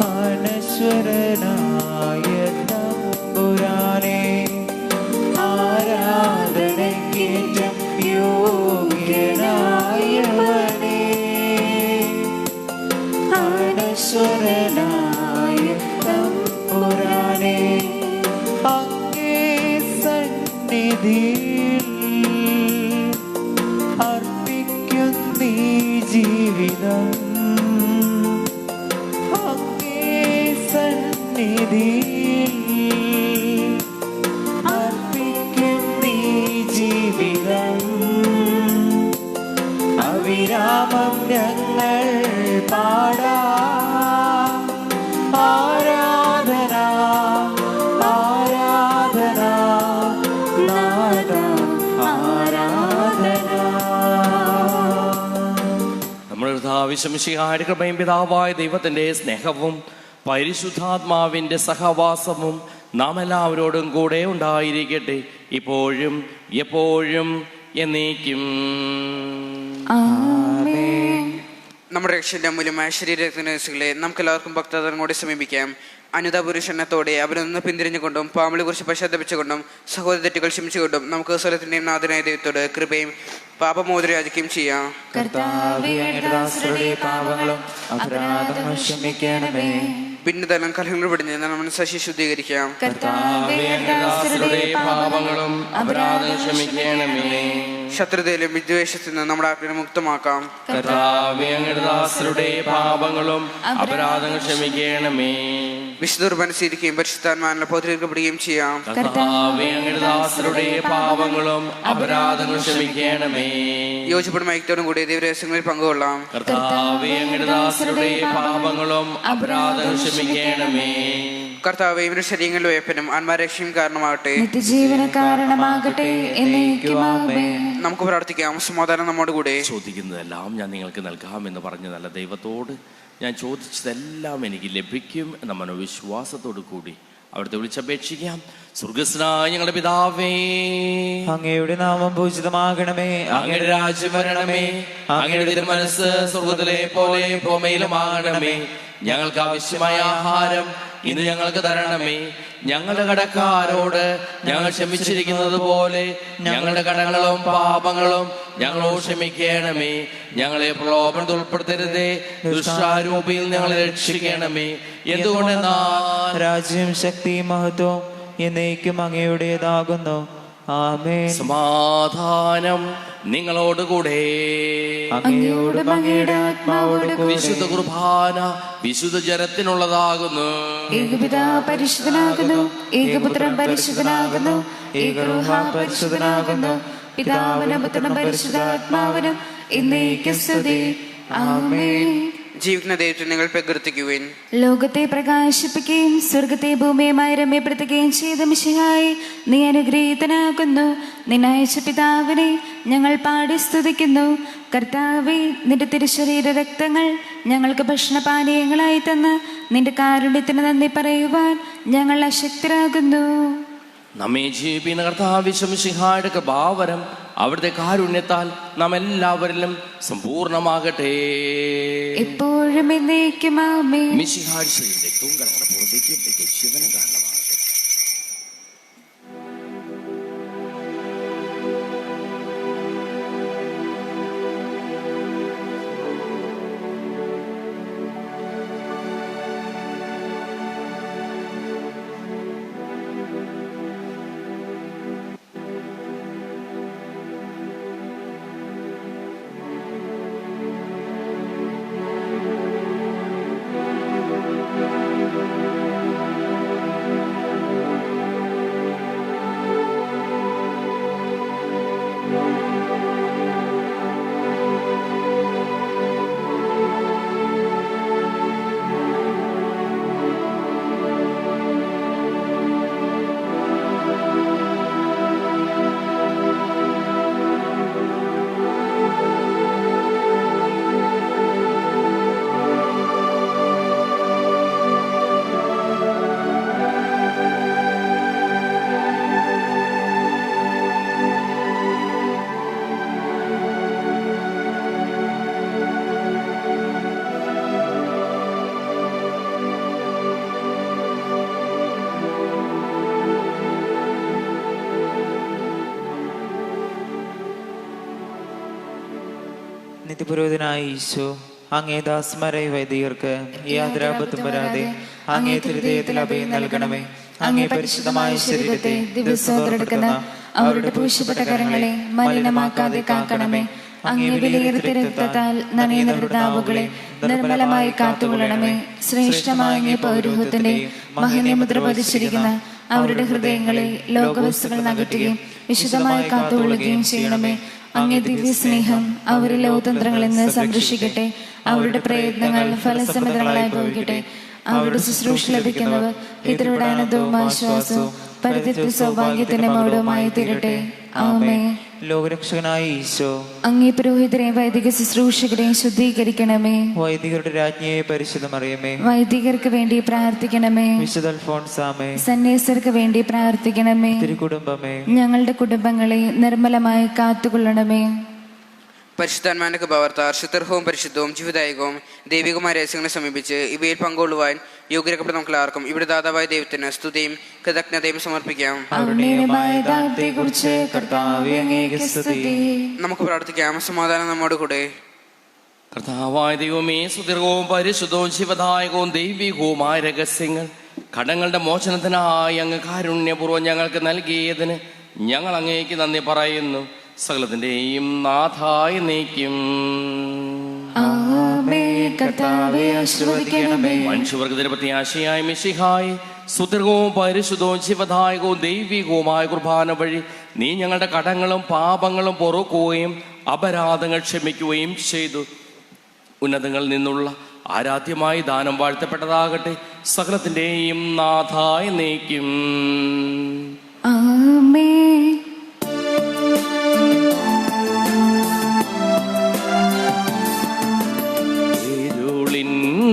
അനശ്വരനായ തമ്പുരാനെ, ആരാധനയ്ക്കേറ്റം യോഗ്യനായവനേ, അനശ്വരനായ തമ്പുരാനെ, അങ്ങേ സന്നിധിയിൽ അർപ്പിക്കുന്നീ ജീവിതം, അങ്ങേ സന്നിധിയിൽ അർപ്പിക്കുന്നീ ജീവിതം, അവിരാമം ഞങ്ങൾ പാടാം ആരാധന ആരാധന നാദ ആരാധന. നമ്മുടെ കർത്താവിശ്വമിശിഹായുടെ കൃപയും പിതാവായ ദൈവത്തിൻ്റെ സ്നേഹവും പരിശുദ്ധാത്മാവിൻ്റെ സഹവാസവും നാം എല്ലാവരോടും കൂടെ ഉണ്ടായിരിക്കട്ടെ, ഇപ്പോഴും എപ്പോഴും എന്നേക്കും. ആമേൻ. നമ്മുടെ രക്ഷന്റെ അമൂല്യമായ ശരീരത്തിനെ നമുക്ക് എല്ലാവർക്കും ഭക്തോടെ സമീപിക്കാം. അനുതാപുരുഷണത്തോടെ അവരിൽ നിന്ന് പിന്തിരിഞ്ഞുകൊണ്ടും പാമ്പളെ കുറിച്ച് പശ്ചാത്തപിച്ചുകൊണ്ടും സഹോദര തെറ്റുകൾ ക്ഷമിച്ചുകൊണ്ടും നമുക്ക് സ്വലത്തിന്റെയും നാഥനായ ദൈവത്തോട് കൃപയും പാപമോചനം യാചിക്കുകയും ചെയ്യാം. കർത്താവേ, അങ്ങയുടെ ദാസരുടെ പാപങ്ങളും അപരാധങ്ങളും ക്ഷമിക്കണമേ. ഭിന്നതലം കലഹങ്ങൾ പിടിഞ്ഞ് നമ്മൾ ശശി ശുദ്ധീകരിക്കാം. കർത്താവേ, അങ്ങയുടെ ദാസരുടെ പാപങ്ങളും അപരാധങ്ങളും ക്ഷമിക്കണമേ. ശത്രുതയിലും വിദ്വേഷത്തിൽ നിന്ന് നമ്മുടെ ആത്മാവിനെ മുക്തമാക്കാം. കർത്താവേ, അങ്ങയുടെ ദാസരുടെ പാപങ്ങളും അപരാധങ്ങൾ ക്ഷമിക്കണമേ. വിശുദ്ധ കുർബാന സ്വീകരിക്കുകയും പരിശുദ്ധാത്മാവിനെ പൗത്രീകരിക്കപ്പെടുകയും ചെയ്യാം. കർത്താവേ, അങ്ങയുടെ ദാസരുടെ പാപങ്ങളും അപരാധങ്ങൾ ക്ഷമിക്കണമേ. യോജിപ്പും ഐക്യത്തോടും കൂടി ദൈവരഹസ്യങ്ങളിൽ പങ്കുകൊള്ളാം. കർത്താവേ, അങ്ങയുടെ ദാസരുടെ പാപങ്ങളും അപരാധങ്ങൾ ക്ഷമിക്കണമേ. കർത്താവേ, ഇവരുടെ ശരീരങ്ങളിൽ വേപ്പനും ആത്മാരക്ഷയും കാരണമാകട്ടെ, നിത്യജീവന കാരണമാകട്ടെ എന്നേക്കും ആമേൻ. നമുക്ക് പ്രാർത്ഥിക്കാം. സമാധാനം നമ്മോട് കൂടെ. ചോദിക്കുന്നതെല്ലാം ഞാൻ നിങ്ങൾക്ക് നൽകാമെന്ന് പറഞ്ഞ നല്ല ദൈവത്തോട് ഞാൻ ചോദിച്ചതെല്ലാം എനിക്ക് ലഭിക്കും എന്ന മനോവിശ്വാസത്തോടു കൂടി അവിടുത്തെ വിളിച്ചപേക്ഷിക്കാം. സ്വർഗസ്നായ ഞങ്ങളുടെ പിതാവേ, അങ്ങയുടെ നാമം പൂജിതമാകണമേ. അങ്ങയുടെ രാജ്യം വരണമേ. അങ്ങയുടെ തിരുമനസ്സ് സ്വർഗത്തിലെ പോലെ ഭൂമിയിലുമാകണമേ. ഞങ്ങൾക്ക് ആവശ്യമായ ആഹാരം ഇന്ന് ഞങ്ങൾക്ക് തരണമേ. ഞങ്ങളുടെ കടക്കാരോട് ഞങ്ങൾ ക്ഷമിച്ചിരിക്കുന്നത് പോലെ ഞങ്ങളുടെ കടങ്ങളും പാപങ്ങളും ഞങ്ങളോട് ക്ഷമിക്കണമേ. ഞങ്ങളെ പ്രലോഭനത്തിൽ ഉൾപ്പെടുത്തരുതേ, ദുഷ്ടാരൂപിയിൽ ഞങ്ങളെ രക്ഷിക്കണമേ. എന്തുകൊണ്ടെന്നാൽ രാജ്യം ശക്തിയും മഹത്വം എന്നേക്കും അങ്ങയുടേതാകുന്നു. ആമേൻ. സമാധാനം നിങ്ങളോടുകൂടെ. അങ്ങയോടും അങ്ങയുടെ ആത്മാവോടും കൂടെ. വിശുദ്ധ കുർബാന വിശുദ്ധ ജനത്തിനുള്ളതാകുന്നു. ഏകപിതാവ് പരിശുദ്ധനാകുന്നു, ഏകപുത്രൻ പരിശുദ്ധനാകുന്നു, ഏകരൂഹ പരിശുദ്ധനാകുന്നു. പിതാവിനും പുത്രനും പരിശുദ്ധാത്മാവിനും എന്നേക്കും സ്തുതി. ആമേൻ. ജീവിക്കുന്ന ദൈവത്തെ നിങ്ങൾ പ്രകീർത്തിക്കുവിൻ. ലോകത്തെ പ്രകാശിപ്പിക്കുകയും സ്വർഗത്തെ ഭൂമിയുമായി രമ്യപ്പെടുത്തുകയും ചെയ്ത മിശിഹായെ, നീ അനുഗ്രഹീതനാകുന്നു. നിന്നയച്ച പിതാവിനെ ഞങ്ങൾ പാടി സ്തുതിക്കുന്നു. കർത്താവേ, നിന്റെ തിരുശരീര രക്തങ്ങൾ ഞങ്ങൾക്ക് ഭക്ഷണപാനീയങ്ങളായി തന്ന് നിന്റെ കാരുണ്യത്തിന് നന്ദി പറയുവാൻ ഞങ്ങൾ അശക്തരാകുന്നു. നമ്മെ ജീവിക്കുന്ന കർത്താവിശ്വമിശിഹായുടെ കൃപാവരം അവിടുത്തെ കാരുണ്യത്താൽ നാം എല്ലാവരിലും സമ്പൂർണമാകട്ടെ. എപ്പോഴും എന്നേക്കും ആമേൻ. മിശിഹായുടെ രക്തവും കരങ്ങളുടെ പുറത്തേക്കും ജീവനം കാരണമാകട്ടെ. നിത്യപുരോഹിതനായ ഈശോ അങ്ങേ ദാസന്മാരായ വൈദികർക്ക് യാതൊരാപത്തും വരാതെ അങ്ങേ ഹൃദയത്തിൽ അഭയം നൽകണമേ. അങ്ങേ പരിശുദ്ധമായ ശരീരത്തെ ദിവസം തുറക്കുന്ന അവരുടെ പൂശപ്പെട്ട കരങ്ങളെ മലിനമാക്കാതെ കാക്കണമേ. അങ്ങേ വിലയേറിയ രക്തത്താൽ നനയുന്ന വൃതാവുകളെ നിർമ്മലമായി കാത്തുകൊള്ളണമേ. ശ്രേഷ്ഠമായ അങ്ങേ പൗരോഹിത്യത്തിന്റെ മഹനീയമുദ്ര പതിച്ചിരിക്കുന്ന അവരുടെ ഹൃദയങ്ങളെ ലോകവസ്തുക്കൾ നകറ്റുകയും വിശുദ്ധമായി കാത്തുകൊള്ളുകയും ചെയ്യണമേ. അങ്ങേ ദിവ്യ സ്നേഹം അവരിലെ ഔതന്ത്രങ്ങളിൽ നിന്ന് സംരക്ഷിക്കട്ടെ. അവരുടെ പ്രയത്നങ്ങൾ ഫലസമൃദ്ധങ്ങളായി ഭവിക്കട്ടെ. അവരുടെ ശുശ്രൂഷ ലഭിക്കുന്നവർ ഇതരുടെ ആനന്ദവും ആശ്വാസവും പരിധിത്വ സൗഭാഗ്യത്തിന്റെ മൗഢവുമായി തീരട്ടെ. ആമേൻ. ലോകരക്ഷകനായ ഈശോ അങ്ങേ പുരോഹിതരെയും വൈദിക ശുശ്രൂഷകരെയും ശുദ്ധീകരിക്കണമേ. വൈദികരുടെ രാജ്ഞിയെ പരിശുദ്ധമറിയമേ, വൈദികർക്ക് വേണ്ടി പ്രാർത്ഥിക്കണമേ. വിശുദ്ധ അൽഫോൻസാമേ, സന്യാസർക്ക് വേണ്ടി പ്രാർത്ഥിക്കണമേ. തിരുകുടുംബമേ, ഞങ്ങളുടെ കുടുംബങ്ങളെ നിർമ്മലമായി കാത്തുകൊള്ളണമേ. പരിശുദ്ധാത്മാവിന്റെ കൃപാവർത്താർ ശുദ്ധർഹവും പരിശുദ്ധവും ജീവിതായകവും ദൈവികമായ രഹസ്യങ്ങളെ സമീപിച്ച് ഇവയിൽ പങ്കുകൊള്ളുവാൻ യോഗ്യരാക്കപ്പെട്ട നമുക്ക് എല്ലാവർക്കും ഇവിടെ ദാതാവായ ദൈവത്തിന് സ്തുതിയും കൃതജ്ഞതയും സമർപ്പിക്കാം. നമുക്ക് പ്രാർത്ഥിക്കാം. സമാധാനം നമ്മോട് കൂടെ. കർത്താവായ ദൈവമേ, സുദീർഘവും പരിശുദ്ധവും ശിവദായകവും ദൈവികവുമായ രഹസ്യങ്ങൾ കടങ്ങളുടെ മോചനത്തിനായി അങ്ങ് കാരുണ്യപൂർവ്വം ഞങ്ങൾക്ക് നൽകിയതിന് ഞങ്ങൾ അങ്ങേക്ക് നന്ദി പറയുന്നു. സകലത്തിന്റെയും നാഥായി നീക്കും. മനുഷ്യവർഗത്തിന്റെ പ്രത്യാശയായ മിശിഹായി സുദീർഘവും പരിശുദ്ധവും ശിവദായകവും ദൈവികവുമായ കുർബാന വഴി നീ ഞങ്ങളുടെ കടങ്ങളും പാപങ്ങളും പൊറുക്കുകയും അപരാധങ്ങൾ ക്ഷമിക്കുകയും ചെയ്തു. ഉന്നതങ്ങളിൽ നിന്നുള്ള ആരാധ്യമായ ദാനം വാഴ്ത്തപ്പെട്ടതാകട്ടെ. സകലത്തിന്റെയും നാഥായി നീക്കും.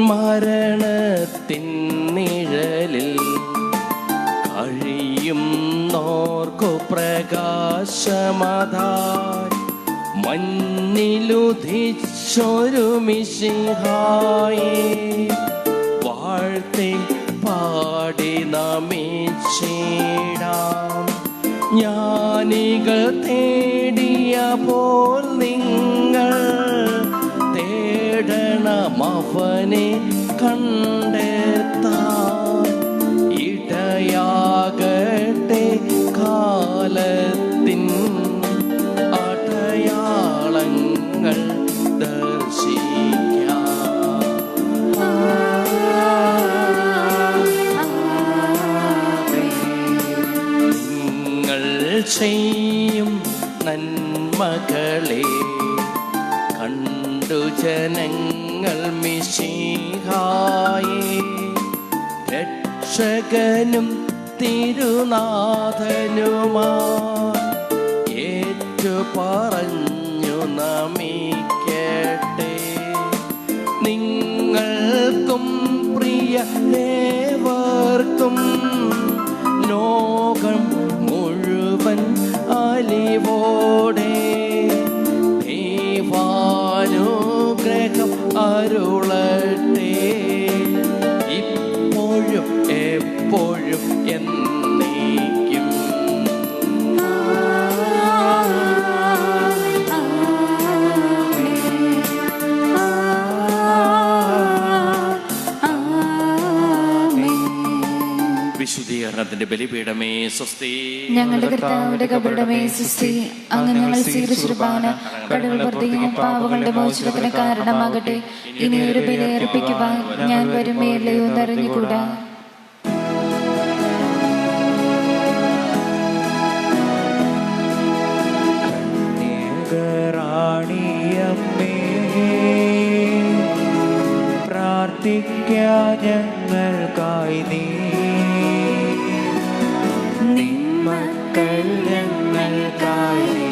മരണത്തിൻ നിഴലിൽ കഴിയുന്നോർക്കു പ്രകാശമതായി മഞ്ഞിലുദിച്ചൊരു മിശിഹായേ വാഴ്ത്തി പാടി നമിച്ചിടാം. ജ്ഞാനികൾ തേടിയ പോൽ നിങ്ങൾ തേടണമവനെ കണ്ടെത്താൻ. ഇടയാകട്ടെ കാലത്തിൻ അടയാളങ്ങൾ ദർശിക്കാം. നിങ്ങൾ ചെയ്യും നന്മകളെ കണ്ടു ജനങ്ങൾ മിശിഹായേ രക്ഷകനും തിരുനാഥനുമായി ഏറ്റു പറഞ്ഞു നമിക്കട്ടെ. നിങ്ങൾക്കും പ്രിയദേവർക്കും ലോകം മുഴുവൻ അലിവോടെ ദൈവാനുഗ്രഹം അരുളട്ടെ. ഇപ്പോഴും എപ്പോഴും എന്നേക്കും. വിശുദ്ധീകരണത്തിന്റെ ബലിപീഠമേ സ്വസ്തി. ഞങ്ങളുടെ കർത്താവിന്റെ കബറിടമേ സ്വസ്തി. അങ്ങ് ഞങ്ങൾ സ്വീകരിച്ചിരുപാന കടകൾ വർദ്ധിക്കും പാവങ്ങളുടെ മോചനത്തിന് കാരണമാകട്ടെ. ഇനി ഒരു ബലിയർപ്പിക്കുവാൻ ഞാൻ വരുമേലയോ എന്നറിഞ്ഞുകൂടാ. പ്രാർത്ഥിക്കാൻ ഞങ്ങൾക്കായി നീ നിന്മക്കൾ ഞങ്ങൾക്കായി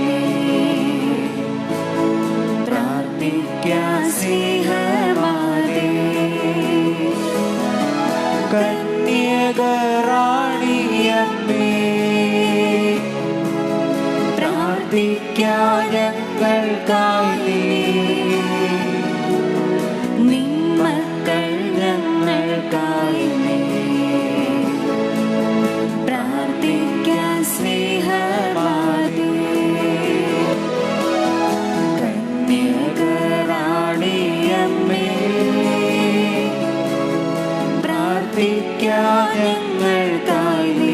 പ്രാർത്ഥിക്കാൻ സ്നേഹമാലേ. കന്യകറാണിയമ്മേ പ്രാർത്ഥിക്കാൻ ഞങ്ങൾക്കായി നിന്മക്കൾ ഞങ്ങൾക്കായി പ്രാർത്ഥിക്കാൻ സ്നേഹമാലേ. കന്യകറാണിയമ്മേ ഞങ്ങൾക്കായി നീ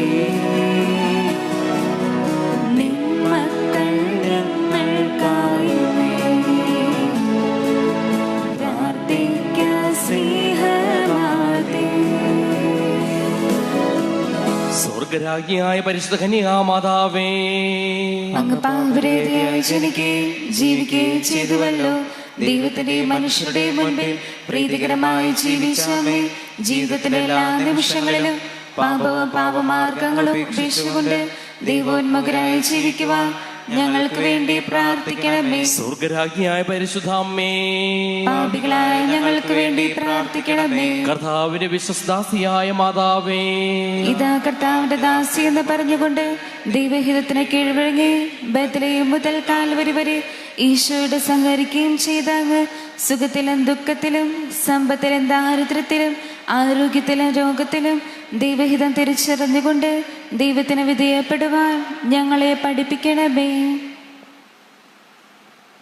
നിൻ മക്കൾ ഞങ്ങൾക്കായി നീ പ്രാർത്ഥിക്ക സ്നേഹമാതേ. സ്വർഗരാജ്ഞിയായ പരിശുദ്ധ കന്യകാമാതാവേ, അങ്ങ് പാവരേതയായി ജനിക്കുകയും ജീവിക്കുകയും ചെയ്തുവല്ലോ. ദൈവത്തിന്റെ മനുഷ്യരുടെ മുൻപിൽ പ്രീതികരമായി ജീവിച്ചാമേ. ജീവിതത്തിന്റെ എല്ലാ നിമിഷങ്ങളിലും പാപവും പാപമാർഗങ്ങളും ഉപേക്ഷിച്ചുകൊണ്ട് ദൈവോന്മുഖരായി ജീവിക്കുവാൻ ഞങ്ങൾക്ക് വേണ്ടി പ്രാർത്ഥിക്കണമേ. സ്വർഗരാജ്ഞിയായ പരിശുദ്ധാമ്മേ, പാപികളായ ഞങ്ങൾക്ക് വേണ്ടി പ്രാർത്ഥിക്കണമേ. കർത്താവിന്റെ വിശ്വസ്താസിയായ മാതാവേ, ഇതാ കർത്താവിന്റെ ദാസി എന്ന് പറഞ്ഞുകൊണ്ട് ദൈവഹിതത്തിന് കീഴ്വഴങ്ങി ബേത്ലഹേം മുതൽ കാൽവരി വരെ ഈശോയുടെ സംഹരിക്കുകയും ചെയ്ത അങ്ങ് സുഖത്തിലും ദുഃഖത്തിലും സമ്പത്തിലും ദാരിദ്ര്യത്തിലും ആരോഗ്യത്തിലും രോഗത്തിലും ദൈവഹിതം തിരിച്ചറിഞ്ഞുകൊണ്ട് ദൈവത്തിന് വിധേയപ്പെടുവാൻ ഞങ്ങളെ പഠിപ്പിക്കണമേ.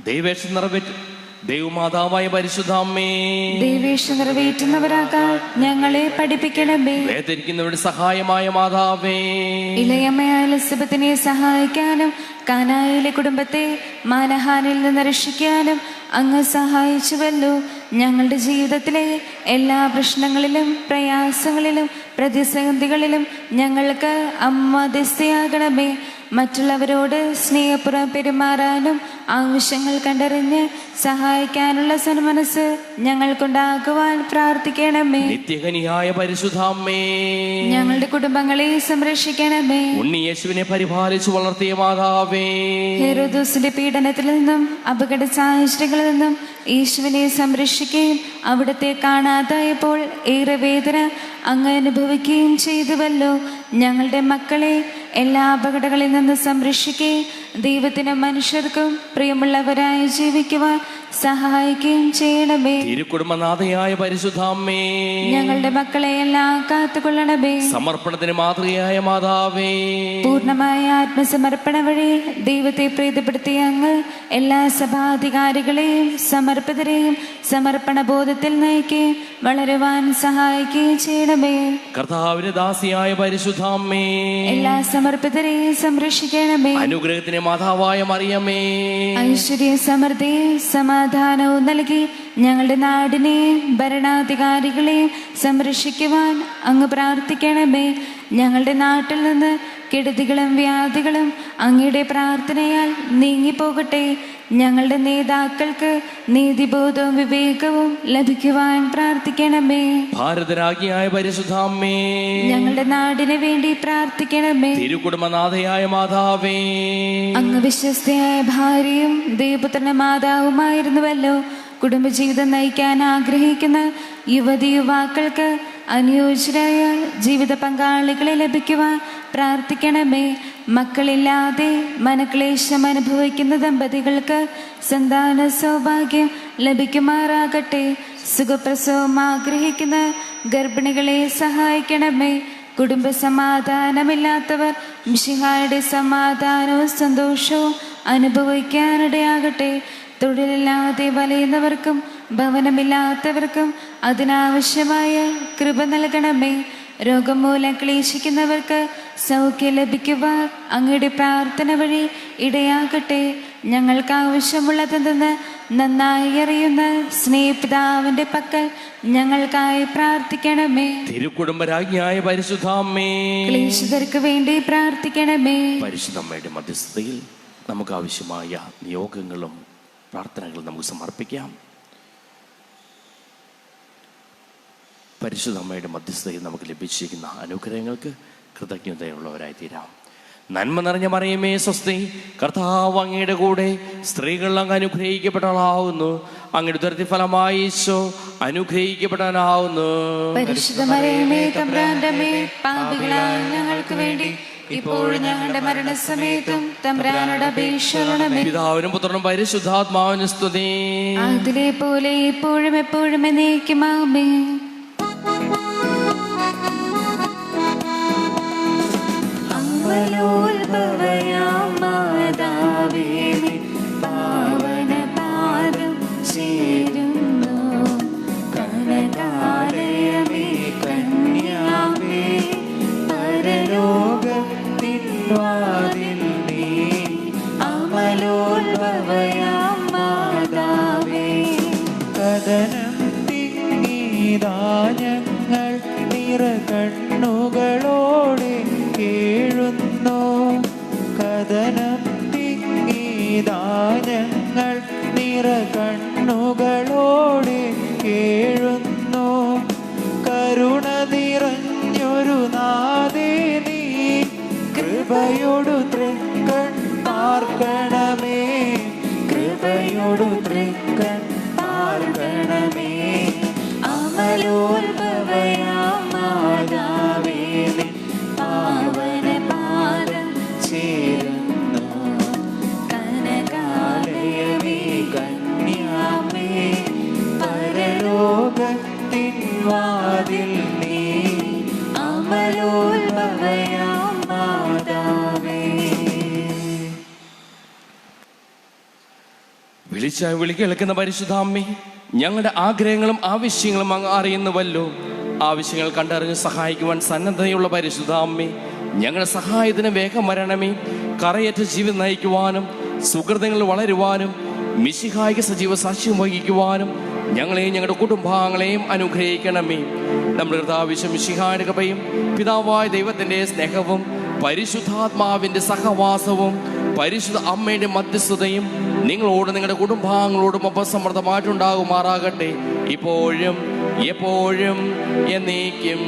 ദൈവേഷം നിറവേറ്റ് ദൈവമാതാവായ പരിശുദ്ധാമ്മേ, ദൈവേഷം നിറവേറ്റുന്നവരാകാൻ ഞങ്ങളെ പഠിപ്പിക്കണമേ. വേദനിക്കുന്നവരുടെ സഹായമായ മാതാവേ, ഇളയമ്മയായ എലിസബത്തിനെ സഹായിക്കാനും കാനായിലെ കുടുംബത്തെ മാനഹാനിൽ നിന്ന് രക്ഷിക്കാനും അങ്ങ് സഹായിച്ചുവല്ലോ. ഞങ്ങളുടെ ജീവിതത്തിലെ എല്ലാ പ്രശ്നങ്ങളിലും പ്രയാസങ്ങളിലും പ്രതിസന്ധികളിലും ഞങ്ങൾക്ക് മധ്യസ്ഥയാകണമേ. മറ്റുള്ളവരോട് സ്നേഹപൂർവ്വം പെരുമാറാനും ആവശ്യങ്ങൾ കണ്ടറിഞ്ഞ് സഹായിക്കാനുള്ള സന്മനസ് ഞങ്ങൾക്കുണ്ടാകുവാൻ പ്രാർത്ഥിക്കണമേ. നിത്യകനിയായ പരിശുദ്ധാമ്മേ, ഞങ്ങളുടെ കുടുംബങ്ങളെ സംരക്ഷിക്കണമേ. ഉണ്ണി യേശുവിനെ പരിപാലിച്ചു വളർത്തിയ മാതാവേ, ഹെരോദോസിന്റെ പീഡനത്തിൽ നിന്നും അപകട സാഹചര്യങ്ങളിൽ നിന്നും യേശുവിനെ സംരക്ഷിക്കുകയും അവിടത്തെ കാണാതായപ്പോൾ ഏറെ വേദന അങ്ങ് അനുഭവിക്കുകയും ചെയ്തുവല്ലോ. ഞങ്ങളുടെ മക്കളെ എല്ലാ അപകടങ്ങളിൽ നിന്ന് സംരക്ഷിക്കുകയും ദൈവത്തിനും മനുഷ്യർക്കും പ്രിയമുള്ളവരായി ജീവിക്കുവാൻ സഹായിക്കുകയും ചെയ്യണമേ. തിരുക്കുടുംബനാഥയായ പരിശുദ്ധാമ്മേ, ഞങ്ങളുടെ മക്കളെ എല്ലാം കാത്തുകൊള്ളണമേ. സമർപ്പണത്തിന് മാതൃകയായ മാതാവേ, പൂർണ്ണമായ ആത്മസമർപ്പണ വഴി ദൈവത്തെ പ്രീതിപ്പെടുത്തിയ അങ്ങ് എല്ലാ സഭാധികാരികളെയും സമർപ്പിതരെയും സമർപ്പണ ബോധത്തിൽ നയിക്കുകയും വളരുവാൻ സഹായിക്കുകയും ചെയ്യണമേ. കർത്താവിന്റെ ദാസിയായ പരിശുദ്ധാമ്മേ, എല്ലാ സമർപ്പിതരെയും സംരക്ഷിക്കണമേ. അനുഗ്രഹത്തിന് മാതാവായ മറിയമേ, ഐശ്വര്യ സമൃദ്ധിയും സമാധാനവും നൽകി ഞങ്ങളുടെ നാടിനെയും ഭരണാധികാരികളെയും സംരക്ഷിക്കുവാൻ അങ്ങ് പ്രാർത്ഥിക്കണമേ. ഞങ്ങളുടെ നാട്ടിൽ നിന്ന് കെടുതികളും വ്യാധികളും അങ്ങയുടെ പ്രാർത്ഥനയാൽ നീങ്ങിപ്പോകട്ടെ. ഞങ്ങളുടെ നേതാക്കൾക്ക് നീതിബോധവും വിവേകവും ലഭിക്കുവാൻ പ്രാർത്ഥിക്കണമേ. ഭാരതരാജ്ഞിയായ പരിശുദ്ധാമ്മേ, ഞങ്ങളുടെ നാടിന് വേണ്ടി പ്രാർത്ഥിക്കണമേ. തിരുക്കുടുംബനാഥയായ മാതാവേ, അങ്ങ് വിശ്വസ്തയായ ഭാര്യയും ദൈവപുത്രന്റെ മാതാവുമായിരുന്നുവല്ലോ. കുടുംബജീവിതം നയിക്കാൻ ആഗ്രഹിക്കുന്ന യുവതി യുവാക്കൾക്ക് അനുയോജ്യരായ ജീവിത പങ്കാളികളെ ലഭിക്കുവാൻ പ്രാർത്ഥിക്കണമേ. മക്കളില്ലാതെ മനക്ലേശം അനുഭവിക്കുന്ന ദമ്പതികൾക്ക് സന്താന സൗഭാഗ്യം ലഭിക്കുമാറാകട്ടെ. സുഖപ്രസവം ആഗ്രഹിക്കുന്ന ഗർഭിണികളെ സഹായിക്കണമേ. കുടുംബ സമാധാനമില്ലാത്തവർ മിശിഹായുടെ സമാധാനവും സന്തോഷവും അനുഭവിക്കാനിടയാകട്ടെ. തൊഴിലില്ലാതെ വലയുന്നവർക്കും ഭവനമില്ലാത്തവർക്കും അതിനാവശ്യമായ കൃപ നൽകണമേ. രോഗം മൂലം ക്ലേശിക്കുന്നവർക്ക് സൗഖ്യം ലഭിക്കുവാൻ അങ്ങയുടെ പ്രാർത്ഥന വഴി ഇടയാകട്ടെ. ഞങ്ങൾക്ക് ആവശ്യമുള്ളതെന്ന് നന്നായി അറിയുന്ന സ്നേഹപിതാവിന്റെ പക്കൽ ഞങ്ങൾക്കായി പ്രാർത്ഥിക്കണമേ. തിരുക്കുടുംബരാജ്ഞിയായ പരിശുദ്ധാമ്മേ, ക്ലേശിതർക്ക് വേണ്ടി പ്രാർത്ഥിക്കണമേ. പരിശുദ്ധമ്മയുടെ മധ്യസ്ഥതയിൽ നമുക്ക് ആവശ്യമായ നിയോഗങ്ങളും പ്രാർത്ഥനകളും നമുക്ക് സമർപ്പിക്കാം. പരിശുദ്ധമ്മയുടെ മധ്യസ്ഥതയിൽ നമുക്ക് ലഭിച്ചിരിക്കുന്ന അനുഗ്രഹങ്ങൾക്ക് കൃതജ്ഞതയുള്ളവരായി തീരാം. നന്മ നിറഞ്ഞ മറിയമേ സ്വസ്തി, കർത്താവ് അങ്ങയുടെ കൂടെ സ്ത്രീകൾ അങ്ങ് അനുഗ്രഹിക്കപ്പെട്ടവളാവുന്നു. അങ്ങയുടെ ഉദരഫലമായി ഈശോ അനുഗ്രഹിക്കപ്പെടാനാവുന്നു. പരിശുദ്ധ മറിയമേ തമ്പുരാന്റെ അമ്മേ, പാപികളായ ഞങ്ങൾക്ക് വേണ്ടി ഇപ്പോഴും ഞങ്ങളുടെ മരണസമയത്തും തമ്പുരാനോട് അപേക്ഷിക്കണമേ. പിതാവിനും പുത്രനും പരിശുദ്ധാത്മാവിനും സ്തുതി. അതിലെ പോലെ ഇപ്പോഴും എപ്പോഴും എന്നേക്കും ആമേൻ. അമലോത്ഭവയാം മാതാവേ, പാവനപാദം ചേരുന്നു. കനകാലയമേ കന്യാമേ, ഞങ്ങൾ നിറകണ്ണുകളോടെ കേഴുന്നു. കഥനം തിങ്ങിതാ ഞങ്ങൾ നിറകണ്ണുകളോടെ കേഴുന്നു. കരുണ നിറഞ്ഞൊരു നാഥേ നീ കൃപയോടു തൃക്കൺ പാർക്കണമേ. കൃപയോടു തൃക്കൺ പാർക്കണമേ. അമലോത്ഭവയാം മാതാവേ നിൻ പാവന പാദം ചേരുന്നു. കനകാലയമേ കന്യാമേ പരലോകത്തിൻ വാതിൽ നീ. അമലോത്ഭവയാം മാതാവേ. വിളിച്ചാൽ വിളി കേൾക്കുന്ന പരിശുദ്ധാമ്മേ, ഞങ്ങളുടെ ആഗ്രഹങ്ങളും ആവശ്യങ്ങളും അങ്ങ് അറിയുന്നുവല്ലോ. ആവശ്യങ്ങൾ കണ്ടറിഞ്ഞ് സഹായിക്കുവാൻ സന്നദ്ധതയുള്ള പരിശുദ്ധാമ്മേ, ഞങ്ങളുടെ സഹായത്തിന് വേഗം വരണമേ. കറയറ്റ ജീവിതം നയിക്കുവാനും സുഹൃത്തുക്കളിൽ വളരുവാനും മിശിഹായിക്ക് സജീവ സാക്ഷ്യം വഹിക്കുവാനും ഞങ്ങളെയും ഞങ്ങളുടെ കുടുംബാംഗങ്ങളെയും അനുഗ്രഹിക്കണമേ. നമ്മുടെ കർത്താവിശ്വ മിശിഹായുടെ കൃപയും പിതാവായ ദൈവത്തിൻ്റെ സ്നേഹവും പരിശുദ്ധാത്മാവിൻ്റെ സഹവാസവും പരിശുദ്ധ അമ്മയുടെ മധ്യസ്ഥതയും നിങ്ങളോടും നിങ്ങളുടെ കുടുംബാംഗങ്ങളോടും ഒപ്പം സമൃദ്ധമായിട്ടുണ്ടാകുമാറാകട്ടെ, ഇപ്പോഴും എപ്പോഴും എന്നേക്കും.